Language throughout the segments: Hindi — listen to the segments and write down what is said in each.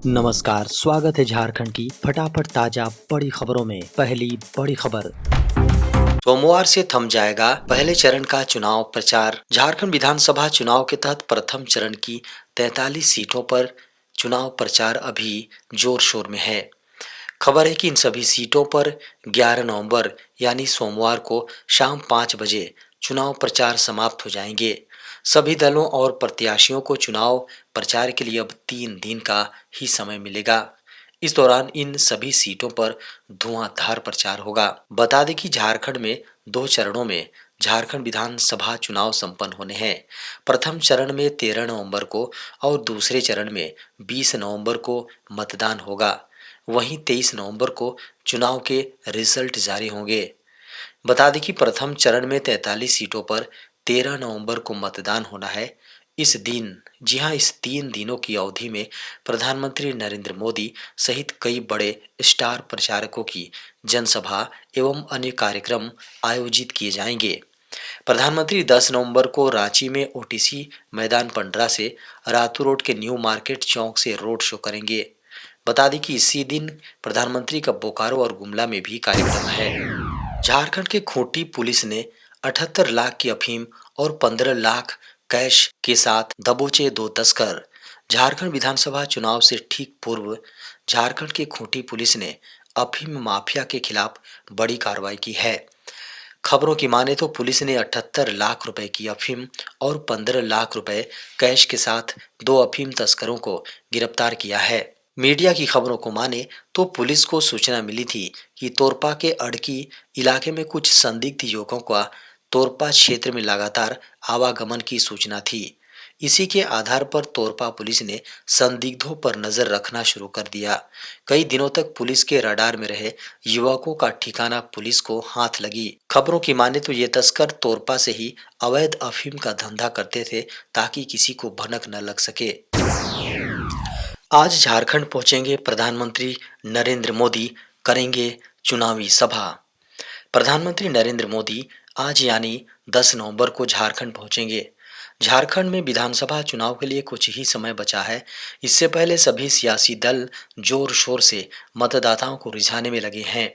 नमस्कार, स्वागत है झारखंड की फटाफट ताजा बड़ी खबरों में। पहली बड़ी खबर, सोमवार से थम जाएगा पहले चरण का चुनाव प्रचार। झारखंड विधानसभा चुनाव के तहत प्रथम चरण की 43 सीटों पर चुनाव प्रचार अभी जोर शोर में है। खबर है कि इन सभी सीटों पर 11 नवंबर यानी सोमवार को शाम 5 बजे चुनाव प्रचार समाप्त हो जाएंगे। सभी दलों और प्रत्याशियों को चुनाव प्रचार के लिए अब 3 दिन का ही समय मिलेगा। इस दौरान इन सभी सीटों पर धुआंधार प्रचार होगा। बता दें कि झारखंड में 2 चरणों में झारखंड विधानसभा चुनाव संपन्न होने हैं। प्रथम चरण में 13 नवंबर को और दूसरे चरण में 20 नवंबर को मतदान होगा। वहीं 23 नवंबर को चुनाव के रिजल्ट जारी होंगे। बता दें कि प्रथम चरण में 43 सीटों पर 13 नवंबर को मतदान होना है। इस दिन, जी हां, इस 3 दिनों की अवधि में प्रधानमंत्री नरेंद्र मोदी सहित कई बड़े स्टार प्रचारकों की जनसभा एवं अन्य कार्यक्रम आयोजित किए जाएंगे। प्रधानमंत्री 10 नवंबर को रांची में ओटीसी मैदान पंडरा से रातू रोड के न्यू मार्केट चौक से रोड शो करेंगे। बता दें कि इसी दिन प्रधानमंत्री का बोकारो और गुमला में भी कार्यक्रम है। झारखंड के खूंटी पुलिस ने 78 लाख की अफीम और 15 लाख कैश के साथ दबोचे 2 तस्कर। झारखंड विधानसभा चुनाव से ठीक पूर्व झारखंड के खूंटी पुलिस ने अफीम माफिया के खिलाफ बड़ी कार्रवाई की है। खबरों की माने तो पुलिस ने 78 लाख रुपए की अफीम और 15 लाख रुपए कैश के साथ 2 अफीम तस्करों को गिरफ्तार किया है। मीडिया की खबरों को माने तो पुलिस को सूचना मिली थी कि तोरपा के अड़की इलाके में कुछ संदिग्ध युवकों का तोरपा क्षेत्र में लगातार आवागमन की सूचना थी। इसी के आधार पर तोरपा पुलिस ने संदिग्धों पर नजर रखना शुरू कर दिया। कई दिनों तक पुलिस के रडार में रहे युवकों का ठिकाना पुलिस को हाथ लगी। खबरों की माने तो ये तस्कर तोरपा से ही अवैध अफीम का धंधा करते थे ताकि किसी को भनक न लग सके। आज झारखंड पहुंचेंगे प्रधानमंत्री नरेंद्र मोदी, करेंगे चुनावी सभा। प्रधानमंत्री नरेंद्र मोदी आज यानी 10 नवंबर को झारखंड पहुंचेंगे। झारखंड में विधानसभा चुनाव के लिए कुछ ही समय बचा है। इससे पहले सभी सियासी दल जोर शोर से मतदाताओं को रिझाने में लगे हैं।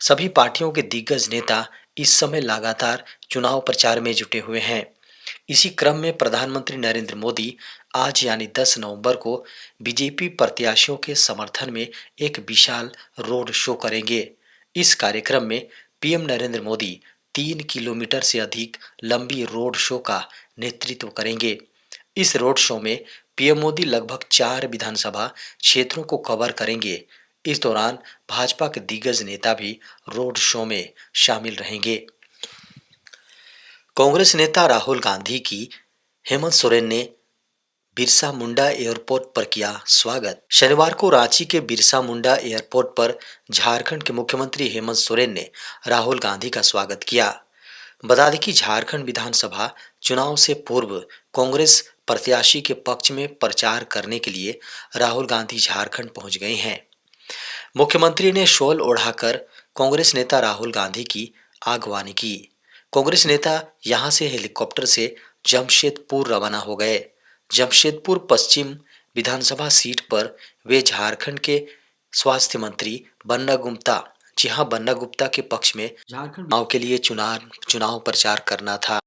सभी पार्टियों के दिग्गज नेता इस समय लगातार चुनाव प्रचार में जुटे हुए हैं। इसी क्रम में प्रधानमंत्री नरेंद्र मोदी आज यानी 10 नवंबर को बीजेपी प्रत्याशियों के समर्थन में एक विशाल रोड शो करेंगे। इस कार्यक्रम में पीएम नरेंद्र मोदी 3 किलोमीटर से अधिक लंबी रोड शो का नेतृत्व करेंगे। इस रोड शो में पीएम मोदी लगभग 4 विधानसभा क्षेत्रों को कवर करेंगे। इस दौरान भाजपा के दिग्गज नेता भी रोड शो में शामिल रहेंगे। कांग्रेस नेता राहुल गांधी की हेमंत सोरेन ने बिरसा मुंडा एयरपोर्ट पर किया स्वागत। शनिवार को रांची के बिरसा मुंडा एयरपोर्ट पर झारखंड के मुख्यमंत्री हेमंत सोरेन ने राहुल गांधी का स्वागत किया। बता दें कि झारखंड विधानसभा चुनाव से पूर्व कांग्रेस प्रत्याशी के पक्ष में प्रचार करने के लिए राहुल गांधी झारखंड पहुंच गए हैं। मुख्यमंत्री ने शॉल ओढ़ाकर कांग्रेस नेता राहुल गांधी की आगवानी की। कांग्रेस नेता यहां से हेलीकॉप्टर से जमशेदपुर रवाना हो गए। जमशेदपुर पश्चिम विधानसभा सीट पर वे झारखंड के स्वास्थ्य मंत्री बन्ना गुप्ता, जी हां, बन्ना गुप्ता के पक्ष में झारखंड चुनाव के लिए चुनाव प्रचार करना था।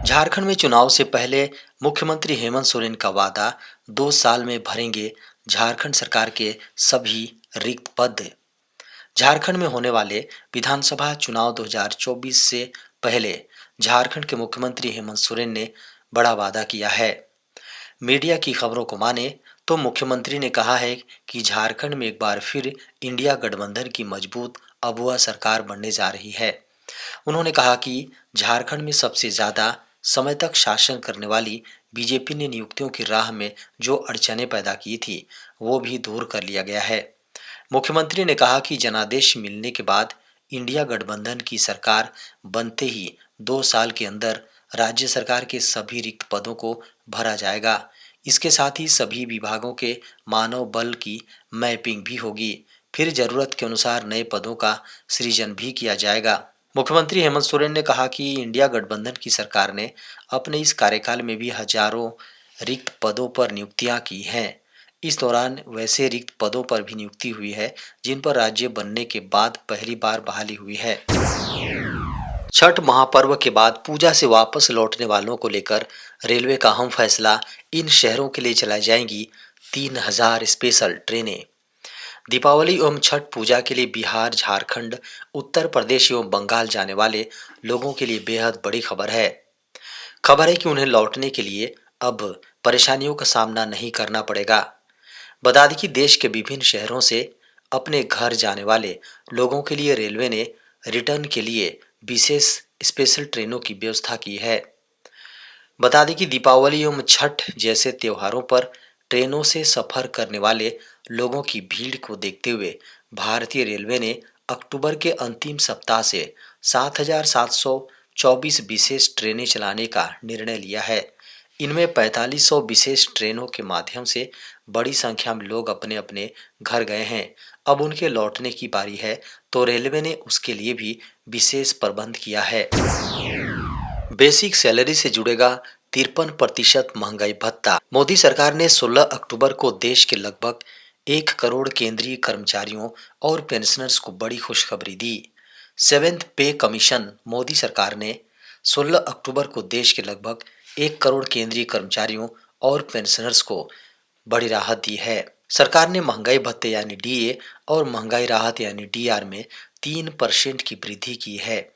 झारखंड में चुनाव से पहले मुख्यमंत्री हेमंत सोरेन का वादा, 2 साल में भरेंगे झारखंड सरकार के सभी रिक्त पद। झारखंड में होने वाले विधानसभा चुनाव 2024 से पहले झारखंड के मुख्यमंत्री हेमंत सोरेन ने बड़ा वादा किया है। मीडिया की खबरों को माने तो मुख्यमंत्री ने कहा है कि झारखंड में एक बार फिर इंडिया गठबंधन की मजबूत अगुवा सरकार बनने जा रही है। उन्होंने कहा कि झारखंड में सबसे ज्यादा समय तक शासन करने वाली बीजेपी ने नियुक्तियों की राह में जो अड़चनें पैदा की थी, वो भी दूर कर लिया गया है। मुख्यमंत्री ने कहा कि जनादेश मिलने के बाद इंडिया गठबंधन की सरकार बनते ही 2 साल के अंदर राज्य सरकार के सभी रिक्त पदों को भरा जाएगा। इसके साथ ही सभी विभागों के मानव बल की मैपिंग भी होगी। फिर जरूरत के अनुसार नए पदों का सृजन भी किया जाएगा। मुख्यमंत्री हेमंत सोरेन ने कहा कि इंडिया गठबंधन की सरकार ने अपने इस कार्यकाल में भी हजारों रिक्त पदों पर नियुक्तियां की हैं। इस दौरान वैसे रिक्त पदों पर भी नियुक्ति हुई है जिन पर राज्य बनने के बाद पहली बार बहाली हुई है। छठ महापर्व के बाद पूजा से वापस लौटने वालों को लेकर रेलवे का अहम फैसला। इन शहरों के लिए चलाई जाएंगी 3000 स्पेशल ट्रेनें। दीपावली एवं छठ पूजा के लिए बिहार, झारखंड, उत्तर प्रदेश एवं बंगाल जाने वाले लोगों के लिए बेहद बड़ी खबर है। खबर है कि उन्हें लौटने के लिए अब परेशानियों का सामना नहीं करना पड़ेगा। बता दें कि देश के विभिन्न शहरों से अपने घर जाने वाले लोगों के लिए रेलवे ने रिटर्न के लिए विशेष स्पेशल ट्रेनों की व्यवस्था की है। बता दें कि दीपावली एवं छठ जैसे त्योहारों पर ट्रेनों से सफर करने वाले लोगों की भीड़ को देखते हुए भारतीय रेलवे ने अक्टूबर के अंतिम सप्ताह से 7,724 विशेष ट्रेनें चलाने का निर्णय लिया है। इनमें 4500 विशेष ट्रेनों के माध्यम से बड़ी संख्या में लोग अपने अपने घर गए हैं। अब उनके लौटने की बारी है, तो रेलवे ने उसके लिए भी विशेष प्रबंध किया है। बेसिक सैलरी से जुड़ेगा 53% महंगाई भत्ता। मोदी सरकार ने 16 अक्टूबर को देश के लगभग 1 करोड़ केंद्रीय कर्मचारियों और पेंशनर्स को बड़ी खुशखबरी दी। सेवेंथ पे कमीशन। मोदी सरकार ने 16 अक्टूबर को देश के लगभग 1 करोड़ केंद्रीय कर्मचारियों और पेंशनर्स को बड़ी राहत दी है। सरकार ने महंगाई भत्ते यानी डीए और महंगाई राहत यानी डीआर में 3% की वृद्धि की है,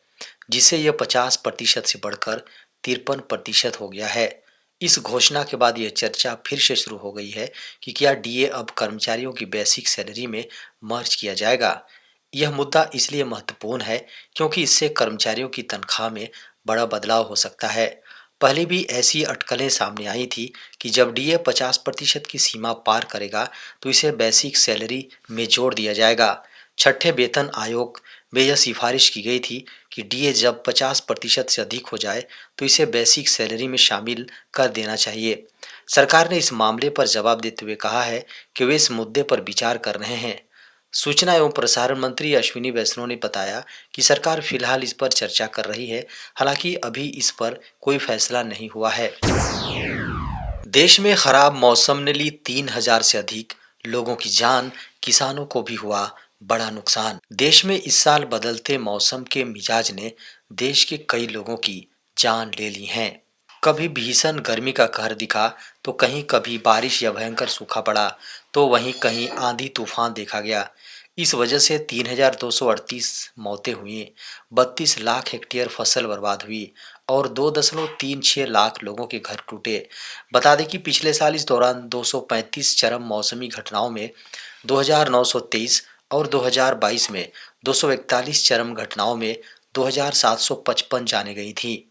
जिससे यह 50% से बढ़कर 53% हो गया है। इस घोषणा के बाद यह चर्चा फिर से शुरू हो गई है कि क्या डीए अब कर्मचारियों की बेसिक सैलरी में मर्ज किया जाएगा। यह मुद्दा इसलिए महत्वपूर्ण है क्योंकि इससे कर्मचारियों की तनख्वाह में बड़ा बदलाव हो सकता है। पहले भी ऐसी अटकलें सामने आई थी कि जब डीए 50% की सीमा पार करेगा तो इसे बेसिक सैलरी में जोड़ दिया जाएगा। छठे वेतन आयोग में यह सिफारिश की गई थी कि डीए जब 50% से अधिक हो जाए तो इसे बेसिक सैलरी में शामिल कर देना चाहिए। सरकार ने इस मामले पर जवाब देते हुए कहा है कि वे इस मुद्दे पर विचार कर रहे हैं। सूचना एवं प्रसारण मंत्री अश्विनी वैष्णव ने बताया कि सरकार फिलहाल इस पर चर्चा कर रही है, हालांकि अभी इस पर कोई फैसला नहीं हुआ है। देश में खराब मौसम ने ली 3000 से अधिक लोगों की जान, किसानों को भी हुआ बड़ा नुकसान। देश में इस साल बदलते मौसम के मिजाज ने देश के कई लोगों की जान ले ली है। कभी भीषण गर्मी का कहर दिखा तो कहीं कभी बारिश या भयंकर सूखा पड़ा तो वहीं कहीं आंधी तूफान देखा गया। इस वजह से 3238 मौतें हुई, 32 लाख हेक्टेयर फसल बर्बाद हुई और 2.36 लाख लोगों के घर टूटे। बता दें कि पिछले साल इस दौरान 235 चरम मौसमी घटनाओं में 2923 और 2022 में 241 चरम घटनाओं में 2755 जाने गई थी।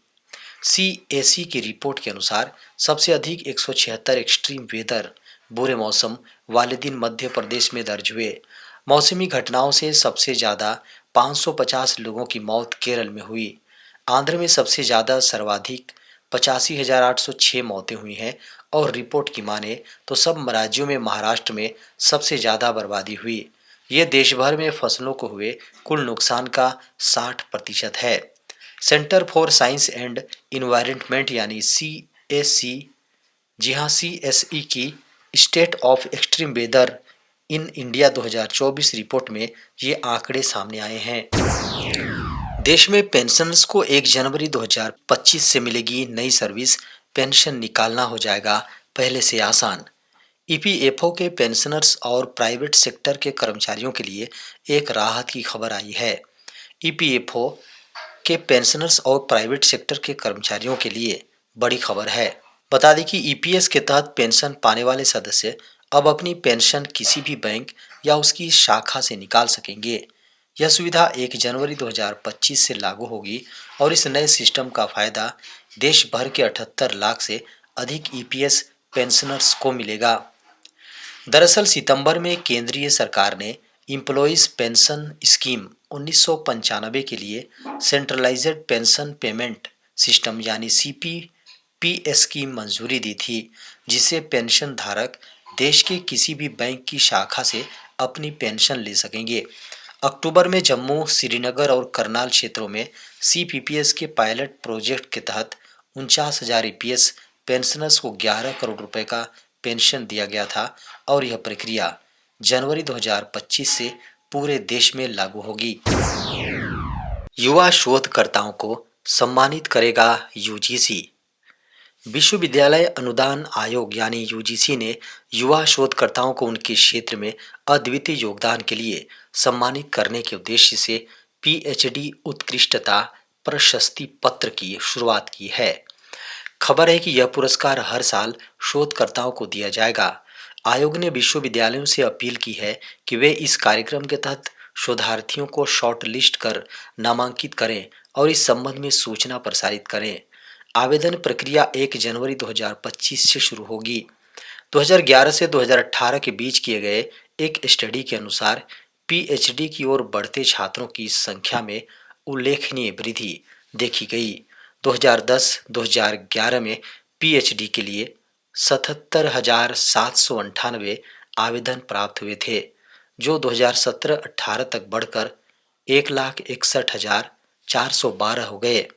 सीएसी की रिपोर्ट के अनुसार सबसे अधिक 176 एक्सट्रीम वेदर बुरे मौसम वाले दिन मध्य प्रदेश में दर्ज हुए। मौसमी घटनाओं से सबसे ज्यादा 550 लोगों की मौत केरल में हुई। आंध्र में सबसे ज्यादा सर्वाधिक 85,806 मौतें हुई हैं और रिपोर्ट की माने तो सब राज्यों में महाराष्ट्र में सबसे ज्यादा बर्बादी हुई। ये देश भर में फसलों को हुए कुल नुकसान का 60% है। Centre for science and environment यानी सीएससी, जी हाँ सीएसई की state of extreme weather in India 2024 report में ये आंकड़े सामने आए हैं। देश में पेंशनर्स को 1 जनवरी 2025 से मिलेगी नई सर्विस। पेंशन निकालना हो जाएगा पहले से आसान। ईपीएफओ के पेंशनर्स और प्राइवेट सेक्टर के कर्मचारियों के लिए एक राहत की खबर आई है। ईपीएफओ के पेंशनर्स और प्राइवेट सेक्टर के कर्मचारियों के लिए बड़ी खबर है। बता दें कि ईपीएस के तहत पेंशन पाने वाले सदस्य अब अपनी पेंशन किसी भी बैंक या उसकी शाखा से निकाल सकेंगे। यह सुविधा 1 जनवरी 2025 से लागू होगी और इस नए सिस्टम का फायदा देश भर के 78 लाख से अधिक ईपीएस पेंशनर्स को मिलेगा। दरअसल सितंबर में केंद्रीय सरकार ने इम्प्लॉइज पेंशन स्कीम 1995 के लिए सेंट्रलाइज्ड पेंशन पेमेंट सिस्टम यानी सीपीपीएस की मंजूरी दी थी, जिससे पेंशन धारक देश के किसी भी बैंक की शाखा से अपनी पेंशन ले सकेंगे। अक्टूबर में जम्मू, श्रीनगर और करनाल क्षेत्रों में सीपीपीएस के पायलट प्रोजेक्ट के तहत 49,000 ईपीएस पेंशनर्स को 11 करोड़ रुपए का पेंशन दिया गया था और यह प्रक्रिया जनवरी 2025 से पूरे देश में लागू होगी। युवा शोधकर्ताओं को सम्मानित करेगा यूजीसी। विश्वविद्यालय अनुदान आयोग यानी यूजीसी ने युवा शोधकर्ताओं को उनके क्षेत्र में अद्वितीय योगदान के लिए सम्मानित करने के उद्देश्य से पीएचडी उत्कृष्टता प्रशस्ति पत्र की शुरुआत की है। खबर है कि यह पुरस्कार हर साल शोधकर्ताओं को दिया जाएगा। आयोग ने विश्वविद्यालयों से अपील की है कि वे इस कार्यक्रम के तहत शोधार्थियों को शॉर्टलिस्ट कर नामांकित करें और इस संबंध में सूचना प्रसारित करें। आवेदन प्रक्रिया 1 जनवरी 2025 से शुरू होगी। 2011 से 2018 के बीच किए गए एक स्टडी के अनुसार पीएचडी की ओर बढ़ते छात्रों की संख्या में उल्लेखनीय वृद्धि देखी गई। 2010-2011 में पीएचडी के लिए 77,798 आवेदन प्राप्त हुए थे, जो 2017-18 तक बढ़कर 1,61,412 हो गए।